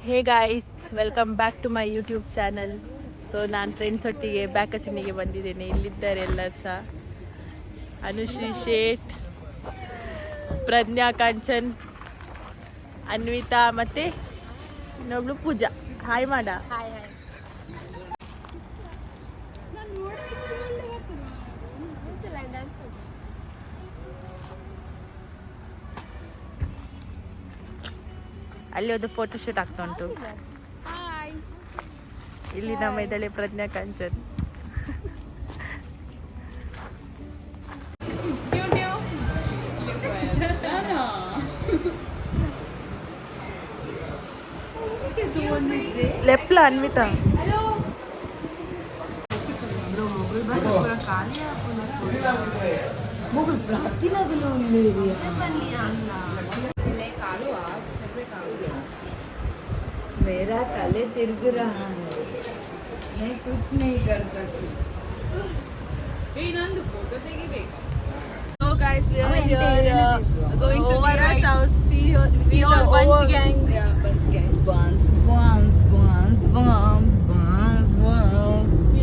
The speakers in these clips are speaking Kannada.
Hey guys, welcome back to my YouTube channel. So ನಾನು ಫ್ರೆಂಡ್ಸ್ ಒಟ್ಟಿಗೆ ಬ್ಯಾಕಸಿನಿಗೆ ಬಂದಿದ್ದೇನೆ. ಇಲ್ಲಿದ್ದಾರೆ ಎಲ್ಲರೂ ಸಹ. ಅನುಶ್ರೀ ಶೇಟ್, ಪ್ರಜ್ಞಾ ಕಾಂಚನ್, ಅನ್ವಿತಾ ಮತ್ತು ಇನ್ನೊಬ್ಳು ಪೂಜಾ. ಹಾಯ್ ಮಾಡ. Hi hi. ಅಲ್ಲಿ ಒಂದು ಫೋಟೋ ಶೂಟ್ ಆಗ್ತಾ ಉಂಟು. ಇಲ್ಲಿ ನಮ್ಮ ಇದ್ದಾಳೆ ಪ್ರಜ್ಞಾ ಕಾಂಚನ್. ಲೆಪ್ಲ ಅನ್ವಿತಾ. मेरा तले तिरग रहा है, मैं कुछ नहीं कर सकती. So guys, we are here going to Vira's house. See the Bunch gang. Yeah, Bunch gang. Buns.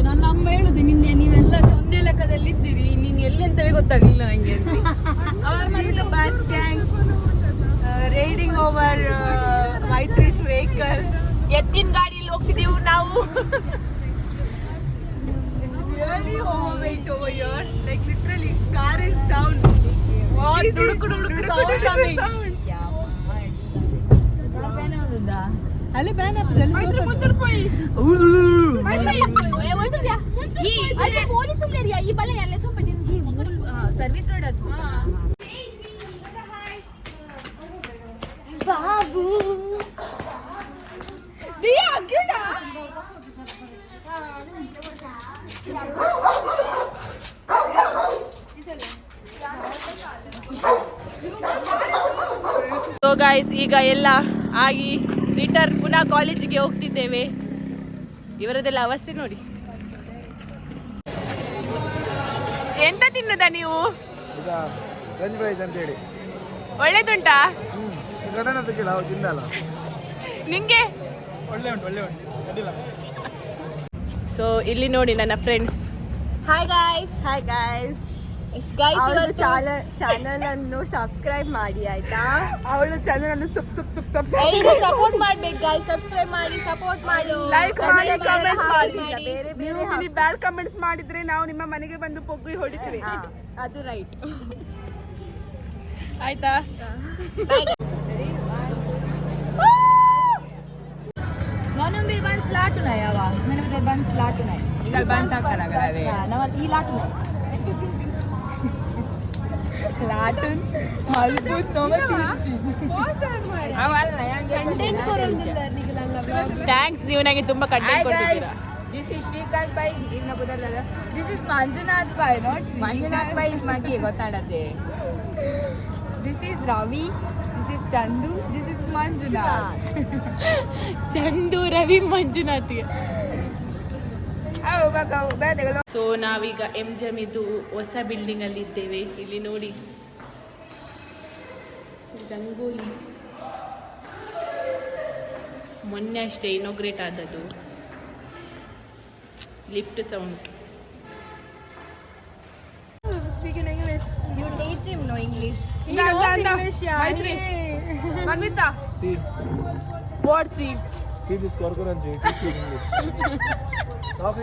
ನನ್ನ ಅಮ್ಮ ಹೇಳುದು, ನಿನ್ನೆ ನೀವೆಲ್ಲ ಸೊನ್ನೆ ಲೆಕ್ಕದಲ್ಲಿ ಇದ್ದೀರಿ, ನೀನು ಎಲ್ಲೆಂತವೇ ಗೊತ್ತಾಗಲಿಲ್ಲ ನಂಗೆ ಅಂತ. See the Bunch gang raiding over Maitri's vehicle. ಎತ್ತಿನ ಗಾಡಿಯಲ್ಲಿ ಹೋಗ್ತಿದ್ದೀವಿ ನಾವು. It's really overweight over here. Like literally, car is down. What? Duduku sound coming. अरे बैन आप जल्दी से मंदिर पे ये मंदिर क्या ये अरे ಪೊಲೀಸ್ ಉಳ್ಳೇರಿಯಾ ಈ ಬಲೆ ಎಲ್ಲ ಸ್ವಲ್ಪ ನಿಮಗೆ ಸರ್ವಿಸ್ ರೋಡ್ ಅದು ಬಾಬು ದಿಯಾ ಗಿಡ ಸೊ ಗೈಸ್, ಈಗ ಎಲ್ಲ ಆಗಿ ರಿಟರ್ನ್ ಪುನಃ ಕಾಲೇಜಿಗೆ ಹೋಗ್ತಿದ್ದೇವೆ. ಇವರದೆಲ್ಲ ಅವಸ್ಥೆ ನೋಡಿ. ಎಂತ ತಿನ್ನದ ನೀವು? ಫ್ರೆಂಚ್ ಫ್ರೈಸ್ ಅಂತ ಹೇಳಿ ಒಳ್ಳೇದುಂಟಾ? ತಿಂದಲ್ಲ ನಿಂಗೆ? ಒಳ್ಳೆ ಉಂಟು. ಸೊ ಇಲ್ಲಿ ನೋಡಿ ನನ್ನ friends. Hi guys. Hi guys. ಅವಳು ಚಾನಲ್ ಅನ್ನು ಸಬ್ಸ್ಕ್ರೈಬ್ ಮಾಡಿ ಆಯ್ತಾ? ಅವಳು ಚಾನಲ್ ಅನ್ನು ಸಪೋರ್ಟ್ ಮಾಡ್ಬೇಕು ಗಾಯ್ಸ್. ಸಬ್ಸ್ಕ್ರೈಬ್ ಮಾಡಿ, ಸಪೋರ್ಟ್ ಮಾಡಿ, ಲೈಕ್ ಮಾಡಿ, ಕಮೆಂಟ್ ಮಾಡಿ. ಬೇರೆ ನೀವು ಬ್ಯಾಡ್ ಕಮೆಂಟ್ಸ್ ಮಾಡಿದ್ರೆ ನಾವು ನಿಮ್ಮ ಮನೆಗೆ ಬಂದು ಪೊಗ್ಗಿ ಹೊಡಿತೀವಿ. ಅದು ರೈಟ್. ಆಯ್ತಾ? नॉनम्बी बंस लाटू नहीं आवा मैंने उधर बंस लाटू नहीं इधर बंस आता ना करे नवल ई लाटू नहीं लाटून मजबूत नोमती कंटेंट ಕೊರೊಂದಿಲ್ಲ ನಿಗಲಲ್ಲ ಬ್ಲಾಗ್. ಥ್ಯಾಂಕ್ಸ್, ನೀವು ನನಗೆ ತುಂಬಾ ಕಂಟೆಂಟ್ ಕೊಡ್ತಿದ್ದೀರಾ. This is Shrikant bhai ಇವನ ಕುದರಲ್ಲ. This is Manjunath bhai, not Manjunath bhai is ಮಾಕಿ ಗೊತ್ತಾಡತ್ತೆ. This is Ravi, this is Chandu, this is Manjunath. Chandu, Ravi, Manjunath. So ನಾವೀಗ MGM ಹೊಸ ಬಿಲ್ಡಿಂಗ್ ಅಲ್ಲಿ ಇದ್ದೇವೆ. ಇಲ್ಲಿ ನೋಡಿ, ರಂಗೋಲಿ ಮೊನ್ನೆ ಅಷ್ಟೇ ಇನಾಗ್ರೇಟ್ ಆದದ್ದು. Lift sound. Speak in English. You teach him no English. He Da, knows da, da. English, yeah. Manvita, See what see? this Korkoranji, teach you English. Talk.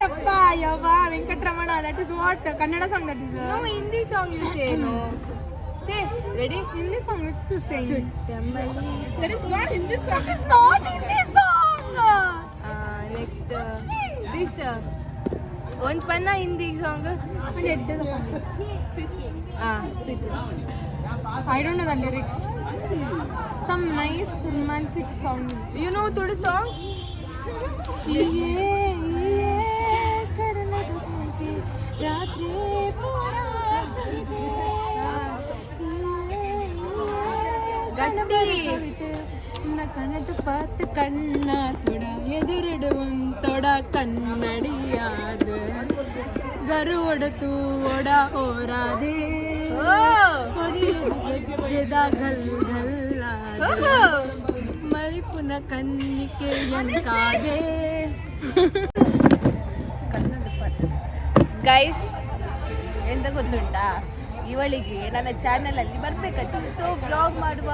Yappa, yava, Venkatramana. That is what Kannada song that is. No, Hindi song you say. No. Say, ready? Hindi song which to sing. That is not Hindi song. That is not Hindi song. Next. This. One panna Hindi song. I don't know the lyrics. Some nice romantic song. You know the song? ಗಟ್ಟಿ ಕನ್ನಡ ಪಾತ್ ಕಣ್ಣ ತೊಡ ಎದುರಿಡುವಂತೊಡ ಕನ್ನಡಿಯಾದ ಗರು ಒಡತು ಒಡ ಹೋರಾದೆ ಗಜ್ಜೆದ ಗಲ್ ಗಲ್ಲಾದೆ ಜಾರಿ ಪುನಃ ಕನ್ನಿಕೆಯಂತಾದೆ. ಗೈಸ್ ಎಂತ ಗೊತ್ತುಂಟಾ, ಇವಳಿಗೆ ನನ್ನ ಚಾನಲಲ್ಲಿ ಬರಬೇಕಂತ. ಸೊ ಬ್ಲಾಗ್ ಮಾಡುವ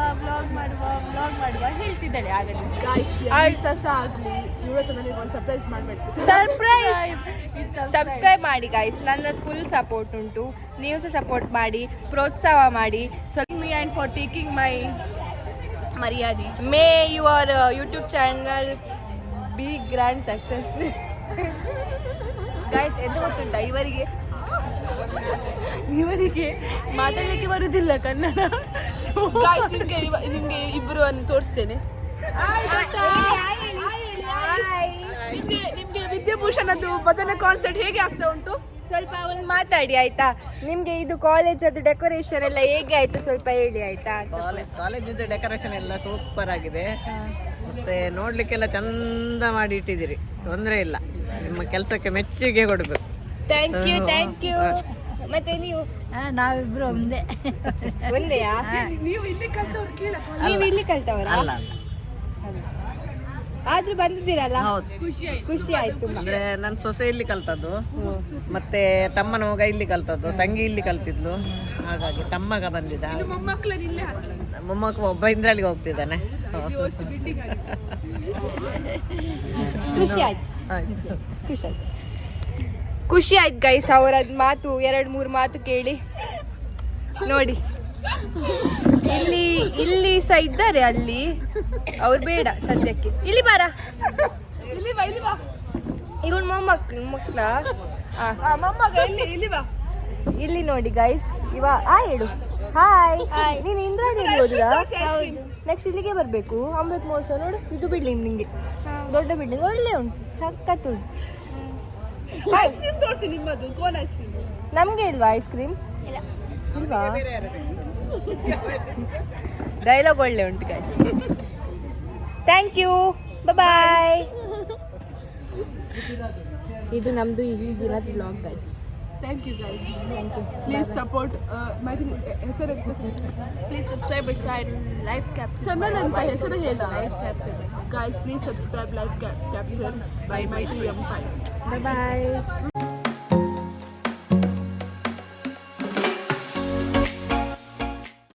ಹೇಳ್ತಿದ್ದಾಳೆ ಆಗಲಿ. ಗಾಯ್ಸ್ ಎಂತ ಸಹ ಆಗಲಿ ಇವಳ ನನಗೆ ಒಂದು ಸರ್ಪ್ರೈಸ್ ಮಾಡಬೇಕು. ಸಬ್ಸ್ಕ್ರೈಬ್ ಮಾಡಿ ಗೈಸ್, ನನ್ನ ಫುಲ್ ಸಪೋರ್ಟ್ ಉಂಟು, ನೀವು ಸಹ ಸಪೋರ್ಟ್ ಮಾಡಿ, ಪ್ರೋತ್ಸಾಹ ಮಾಡಿ. Me and for taking my ಮರ್ಯಾದೆ. May your YouTube channel be grand success. Guys ಎಂತ ಗೊತ್ತುಂಟಾ, ಇವರಿಗೆ ಮಾತಾಡಲಿಕ್ಕೆ ಬರುವುದಿಲ್ಲ ಕನ್ನಡ. ಗಾಯ್ಸ್ ನಿಮ್ಗೆ ಇಬ್ಬರು ಅನ್ನು ತೋರಿಸ್ತೇನೆ. ನಿಮ್ಗೆ ವಿದ್ಯಾಭೂಷಣದ್ದು ಭಜನೆ ಕಾನ್ಸರ್ಟ್ ಹೇಗೆ ಆಗ್ತಾ ಉಂಟು? ಸ್ವಲ್ಪ ಒಂದು ಮಾತಾಡಿ ಆಯ್ತಾ. ನಿಮ್ಗೆ ಇದು ಕಾಲೇಜ್ ಅದು ಡೆಕೋರೇಷನ್ ಎಲ್ಲ ಹೇಗೆ ಆಯ್ತು ಸ್ವಲ್ಪ ಹೇಳಿ ಆಯ್ತಾ. ಕಾಲೇಜಿದ್ದು ಡೆಕೋರೇಷನ್ ಎಲ್ಲ ಸೂಪರ್ ಆಗಿದೆ, ಮತ್ತೆ ನೋಡ್ಲಿಕ್ಕೆಲ್ಲ ಚಂದ ಮಾಡಿ ಇಟ್ಟಿದ್ದೀರಿ, ತೊಂದರೆ ಇಲ್ಲ. ನಿಮ್ಮ ಕೆಲಸಕ್ಕೆ ಮೆಚ್ಚುಗೆ ಕೊಡಬೇಕು. Thank you. ಮತ್ತೆ ನೀವು? ನಾವಿಬ್ರು ಒಂದೇಯಾ? ನೀವು ಇಲ್ಲಿ ಕಲ್ತವ್ರು ನೀವು ಇಲ್ಲಿ ಕಲ್ತವರ? ಅಲ್ಲ ಆದ್ರೂ ಬಂದಿದ್ದೀರಲ್ಲ, ಹೌದು, ಖುಷಿ ಆಯ್ತು. ಅಂದ್ರೆ ನನ್ನ ಸೊಸೆ ಇಲ್ಲಿ ಕಲ್ತದ್ದು, ಮತ್ತೆ ತಮ್ಮನ ಮಗ ಇಲ್ಲಿ ಕಲ್ತದ್ದು, ತಂಗಿ ಇಲ್ಲಿ ಕಲ್ತಿದ್ಲು, ಹಾಗಾಗಿ ತಮ್ಮಗ ಬಂದಿದ್ದ. ಮೊಮ್ಮಕ್ಕಳನ್ನ ಇಲ್ಲೇ ಹಾಕಿ ಮೊಮ್ಮಕ್ಕ ಒಬ್ಬ ಇಂದ್ರಳಿಗೆ ಹೋಗ್ತಿದ್ದಾನೆ. ಬಿಲ್ಡಿಂಗ್ ಆಗಿ ಖುಷಿ ಆಯ್ತು. ಆಯ್ತು. ಖುಷಿ ಆಯ್ತು ಗೈಸ್, ಅವರದ್ದು ಮಾತು 2-3 ಮಾತು ಕೇಳಿ ನೋಡಿ. ಇಲ್ಲಿ ಸಹ ಇದ್ದಾರೆ, ಅಲ್ಲಿ ಅವ್ರು ಬೇಡ ಸದ್ಯಕ್ಕೆ. ಇಲ್ಲಿ ಬಾರ, ಇಲ್ಲಿ ಬಾ ಇವನ್ ಮೊಮ್ಮಕ್ಳ ಮೊಮ್ಮಗ ಇಲ್ಲಿ ಬಾ. ಇಲ್ಲಿ ನೋಡಿ ಗೈಸ್, ಹೇಳು ಹಾಯ್. ನೀನು ಇಂದ್ರಾಣಿಯಲ್ಲಿ ಓದುದಾ? ನೆಕ್ಸ್ಟ್ ಇಲ್ಲಿಗೆ ಬರಬೇಕು. ಅಮೃತ್ ಮಹೋತ್ಸವ ನೋಡು, ಇದು ಬಿಲ್ಡಿಂಗ್ ನಿಂಗೆ ದೊಡ್ಡ ಬಿಲ್ಡಿಂಗ್, ಒಳ್ಳೆ ಉಂಟು, ಸಖತ್ ಉಂಟು. ಐಸ್ ಕ್ರೀಮ್ ತೋರಿಸಿ ನಿಮ್ಮದು, ಕೋನ್ ಐಸ್ ಕ್ರೀಮ್. ನಮ್ಗೆ ಇಲ್ವಾ ಐಸ್ ಕ್ರೀಮ್? ಇಲ್ವಾ? ಡೈಲಾಗ್ ಒಳ್ಳೆ ಉಂಟು ಗೈಸ್. ಥ್ಯಾಂಕ್ ಯು, ಬಾಯ್. ಇದು ನಮ್ದು ಈ ದಿನದ blog guys. Thank you guys. Please support Maitri ಹೆಸರು please subscribe my channel life capture. Chandan ಅಂತ ಹೆಸರು ಹೇಳ. Guys please subscribe life capture by Maitri ಎಂ5. ಬಾಯ್.